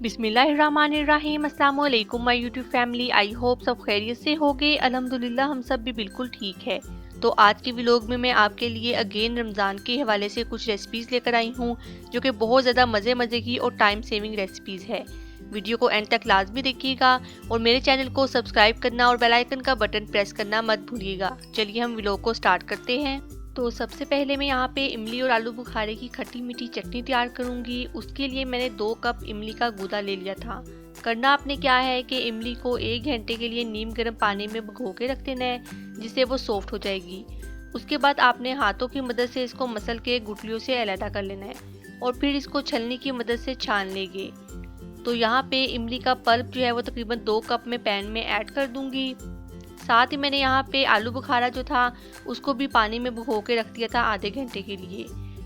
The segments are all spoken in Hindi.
बिस्मिल्लाहिर्रहमानिर्रहीम। अस्सलाम वालेकुम my YouTube family. I hope सब खैरियत से होगे। अल्हम्दुलिल्लाह हम सब भी बिल्कुल ठीक है। तो आज के व्लॉग में मैं आपके लिए अगेन रमज़ान के हवाले से कुछ रेसिपीज़ लेकर आई हूँ जो कि बहुत ज़्यादा मज़े की और टाइम सेविंग रेसिपीज़ है। वीडियो को एंड तक लाजमी देखिएगा और मेरे चैनल को सब्सक्राइब करना और बेल आइकन का बटन प्रेस करना मत भूलिएगा। चलिए हम व्लॉग को स्टार्ट करते हैं। तो सबसे पहले मैं यहाँ पे इमली और आलू बुखारे की खट्टी मीठी चटनी तैयार करूँगी। उसके लिए मैंने 2 कप इमली का गूदा ले लिया था। करना आपने क्या है कि इमली को 1 घंटे के लिए नीम गर्म पानी में भिगो के रख देना है, जिससे वो सॉफ्ट हो जाएगी। उसके बाद आपने हाथों की मदद से इसको मसल के गुठलियों से अलहदा कर लेना है और फिर इसको छलनी की मदद से छान लेंगे। तो यहाँ पे इमली का पल्प जो है वो तकरीबन 2 कप में पैन में ऐड कर दूंगी। साथ ही मैंने यहाँ पे आलू बुखारा जो था उसको भी पानी में भिगो के रख दिया था आधे घंटे के लिए,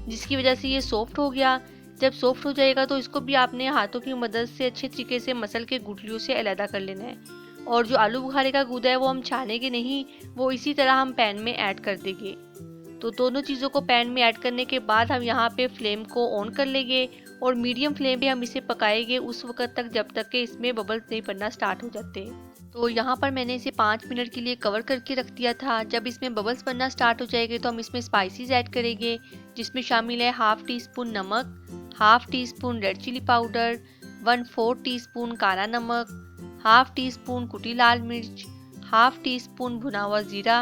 जिसकी वजह से ये सॉफ्ट हो गया। जब सॉफ्ट हो जाएगा तो इसको भी आपने हाथों की मदद से अच्छे तरीके से मसल के गुठलियों से अलहदा कर लेना है। और जो आलू बुखारे का गूदा है वो हम छानेंगे नहीं, वो इसी तरह हम पैन में ऐड कर देंगे। तो दोनों चीज़ों को पैन में ऐड करने के बाद हम यहाँ पे फ्लेम को ऑन कर लेंगे और मीडियम फ्लेम पे हम इसे पकाएंगे उस वक्त तक जब तक कि इसमें बबल्स नहीं बनना स्टार्ट हो जाते। तो यहाँ पर मैंने इसे 5 मिनट के लिए कवर करके रख दिया था। जब इसमें बबल्स बनना स्टार्ट हो जाएंगे तो हम इसमें स्पाइसेस ऐड करेंगे, जिसमें शामिल है 1/2 टीस्पून नमक, 1/2 teaspoon red chilli powder, 1/4 teaspoon काला नमक, 1/2 टीस्पून कुटी लाल मिर्च, 1/2 टीस्पून भुना हुआ ज़ीरा,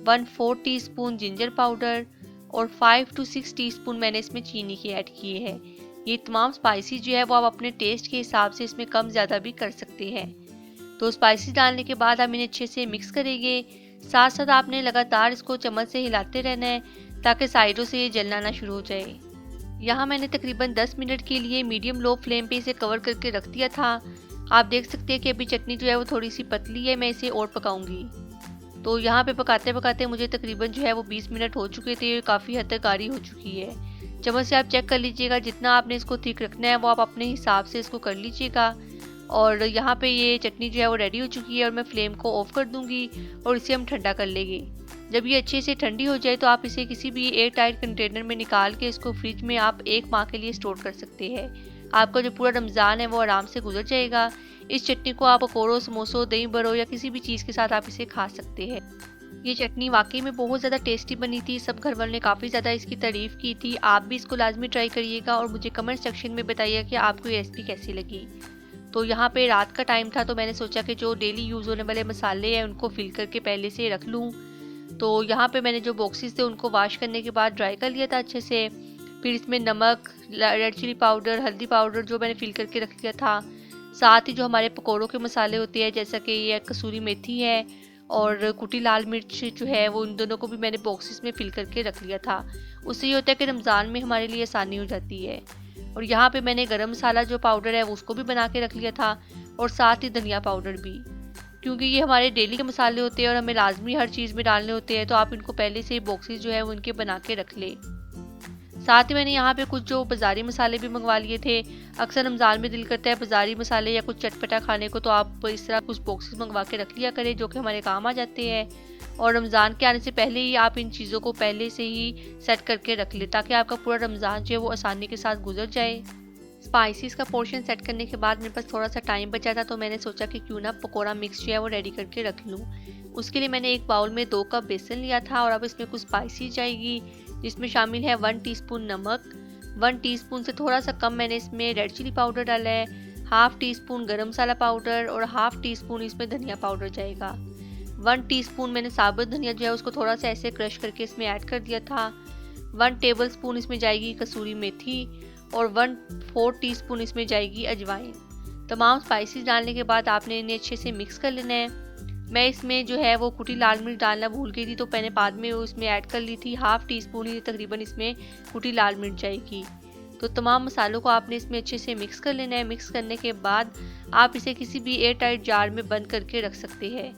1/4 टीस्पून जिंजर पाउडर और 5 to 6 टीस्पून मैंने इसमें चीनी की ऐड किए हैं। ये तमाम स्पाइसेस जो है वो आप अपने टेस्ट के हिसाब से इसमें कम ज़्यादा भी कर सकते हैं। तो स्पाइसेस डालने के बाद हम इन्हें अच्छे से मिक्स करेंगे। साथ साथ आपने लगातार इसको चम्मच से हिलाते रहना है ताकि साइडों से ये जलना ना शुरू हो जाए। यहाँ मैंने तकरीबन 10 मिनट के लिए मीडियम लो फ्लेम पे इसे कवर करके रख दिया था। आप देख सकते हैं कि अभी चटनी जो है वो थोड़ी सी पतली है, मैं इसे और पकाऊंगी। तो यहाँ पे पकाते पकाते मुझे तकरीबन जो है वो 20 मिनट हो चुके थे, काफ़ी हद तक गाढ़ी हो चुकी है। चम्मच से आप चेक कर लीजिएगा, जितना आपने इसको थिक रखना है वो आप अपने हिसाब से इसको कर लीजिएगा। और यहाँ पे ये चटनी जो है वो रेडी हो चुकी है और मैं फ्लेम को ऑफ कर दूंगी और इसे हम ठंडा कर लेंगे। जब ये अच्छे से ठंडी हो जाए तो आप इसे किसी भी एयर टाइट कंटेनर में निकाल के इसको फ्रिज में आप 1 माह के लिए स्टोर कर सकते हैं। आपका जो पूरा रमज़ान है वो आराम से गुजर जाएगा। इस चटनी को आप पकौड़ों, समोसों, दही बड़ों या किसी भी चीज़ के साथ आप इसे खा सकते हैं। ये चटनी वाकई में बहुत ज़्यादा टेस्टी बनी थी। सब घर वालों ने काफ़ी ज़्यादा इसकी तारीफ़ की थी। आप भी इसको लाजमी ट्राई करिएगा और मुझे कमेंट सेक्शन में बताइए कि आपको ये रेसिपी कैसी लगी। तो यहाँ पे रात का टाइम था तो मैंने सोचा कि जो डेली यूज़ होने वाले मसाले हैं उनको फिल करके पहले से रख लूँ। तो यहाँ पे मैंने जो बॉक्सेस थे उनको वॉश करने के बाद ड्राई कर लिया था अच्छे से। फिर इसमें नमक, रेड चिली पाउडर, हल्दी पाउडर जो मैंने फिल करके रख लिया था। साथ ही जो हमारे पकौड़ों के मसाले होते हैं जैसा कि ये कसूरी मेथी है और कुटी लाल मिर्च जो है वो, इन दोनों को भी मैंने बॉक्सेस में फिल करके रख लिया था। उससे ये होता है कि रमज़ान में हमारे लिए आसानी हो जाती है। और यहाँ पे मैंने गरम मसाला जो पाउडर है उसको भी बना के रख लिया था और साथ ही धनिया पाउडर भी, क्योंकि ये हमारे डेली के मसाले होते हैं और हमें लाजमी हर चीज़ में डालने होते हैं। तो आप इनको पहले से ही बॉक्सेस जो है वो इनके बना के रख ले। साथ ही मैंने यहाँ पे कुछ जो बाज़ारी मसाले भी मंगवा लिए थे। अक्सर रमज़ान में दिल करता है बाज़ारी मसाले या कुछ चटपटा खाने को, तो आप इस तरह कुछ बॉक्सेस मंगवा के रख लिया करें जो कि हमारे काम आ जाते हैं। और रमज़ान के आने से पहले ही आप इन चीज़ों को पहले से ही सेट करके रख ले ताकि आपका पूरा रमज़ान जो है वो आसानी के साथ गुजर जाए। स्पाइसेस का पोर्शन सेट करने के बाद मेरे पास थोड़ा सा टाइम बचा था तो मैंने सोचा कि क्यों ना पकोड़ा मिक्स जो है वो रेडी करके रख लूँ। उसके लिए मैंने एक बाउल में 2 कप बेसन लिया था और अब इसमें कुछ स्पाइसेस जाएगी, जिसमें शामिल है 1 टीस्पून नमक, 1 टीस्पून से थोड़ा सा कम मैंने इसमें रेड चिली पाउडर डाला है, 1/2 टीस्पून गरम मसाला पाउडर और 1/2 टीस्पून इसमें धनिया पाउडर जाएगा। 1 टीस्पून मैंने साबुत धनिया जो है उसको थोड़ा सा ऐसे क्रश करके इसमें ऐड कर दिया था। 1 टेबल स्पून इसमें जाएगी कसूरी मेथी और 1/4 टीस्पून इसमें जाएगी अजवाइन। तमाम स्पाइसेस डालने के बाद आपने इन्हें अच्छे से मिक्स कर लेना है। मैं इसमें जो है वो कुटी लाल मिर्च डालना भूल गई थी तो मैंने बाद में उसमें ऐड कर ली थी। 1/2 टीस्पून ही तकरीबन इसमें कुटी लाल मिर्च जाएगी। तो तमाम मसालों को आपने इसमें अच्छे से मिक्स कर लेना है। मिक्स करने के बाद आप इसे किसी भी एयर टाइट जार में बंद करके रख सकते हैं।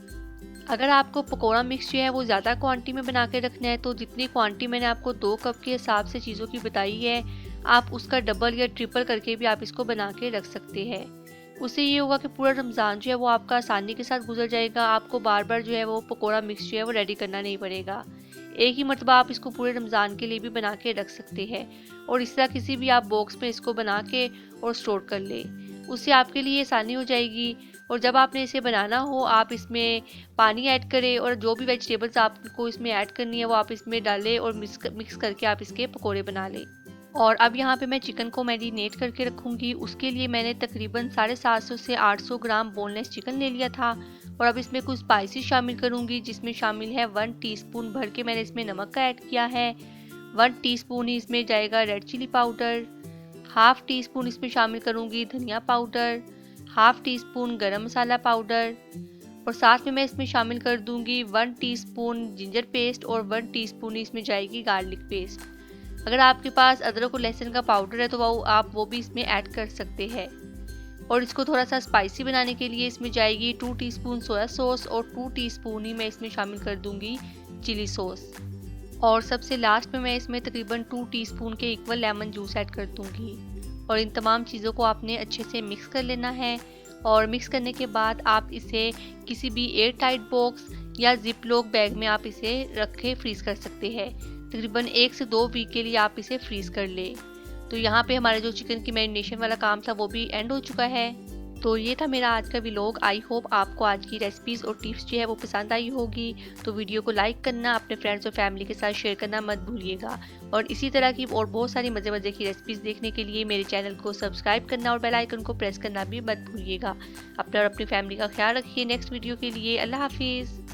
अगर आपको पकौड़ा मिक्स जो है वो ज़्यादा क्वांटिटी में बना के रखना है तो जितनी क्वांटिटी मैंने आपको 2 कप के हिसाब से चीज़ों की बताई है, आप उसका डबल या ट्रिपल करके भी आप इसको बना के रख सकते हैं। उससे ये होगा कि पूरा रमज़ान जो है वो आपका आसानी के साथ गुजर जाएगा। आपको बार बार जो है वो पकौड़ा मिक्स जो है वो रेडी करना नहीं पड़ेगा। एक ही मरतबा आप इसको पूरे रमज़ान के लिए भी बना के रख सकते हैं और इस तरह किसी भी आप बॉक्स में इसको बना के और स्टोर कर ले। उससे आपके लिए आसानी हो जाएगी। और जब आपने इसे बनाना हो आप इसमें पानी ऐड करें और जो भी वेजिटेबल्स आपको इसमें ऐड करनी है वो आप इसमें डालें और मिक्स करके आप इसके पकोड़े बना लें। और अब यहाँ पे मैं चिकन को मैरिनेट करके रखूँगी। उसके लिए मैंने तकरीबन 750 से 800 ग्राम बोनलेस चिकन ले लिया था। और अब इसमें कुछ स्पाइसेस शामिल करूँगी, जिसमें शामिल है 1 टीस्पून भर के मैंने इसमें नमक का ऐड किया है। 1 टीस्पून ही इसमें जाएगा red chilli powder. Half teaspoon इसमें शामिल करूँगी धनिया पाउडर। हाफ टी स्पून गरम मसाला पाउडर। और साथ में मैं इसमें शामिल कर दूँगी 1 टीस्पून जिंजर पेस्ट और 1 टीस्पून इसमें जाएगी गार्लिक पेस्ट। अगर आपके पास अदरक और लहसुन का पाउडर है तो आप वो भी इसमें ऐड कर सकते हैं। और इसको थोड़ा सा स्पाइसी बनाने के लिए इसमें जाएगी 2 टीस्पून सोया सॉस और 2 टीस्पून ही मैं इसमें शामिल कर दूंगी चिली सॉस। और सबसे लास्ट में मैं इसमें तकरीबन 2 टीस्पून के इक्वल लेमन जूस ऐड कर दूंगी। और इन तमाम चीज़ों को आपने अच्छे से मिक्स कर लेना है। और मिक्स करने के बाद आप इसे किसी भी एयर टाइट बॉक्स या जिप लॉक बैग में आप इसे रख के फ्रीज़ कर सकते हैं। तकरीबन 1 से 2 वीक के लिए आप इसे फ्रीज़ कर ले। तो यहाँ पे हमारा जो चिकन की मैरिनेशन वाला काम था वो भी एंड हो चुका है। तो ये था मेरा आज का व्लॉग। आई होप आपको आज की रेसिपीज़ और टिप्स जो है वो पसंद आई होगी। तो वीडियो को लाइक करना, अपने फ्रेंड्स और फैमिली के साथ शेयर करना मत भूलिएगा। और इसी तरह की और बहुत सारी मज़े की रेसिपीज़ देखने के लिए मेरे चैनल को सब्सक्राइब करना और बेल आइकन को प्रेस करना भी मत भूलिएगा। अपना और अपनी फैमिली का ख्याल रखिए। नेक्स्ट वीडियो के लिए अल्लाह हाफिज़।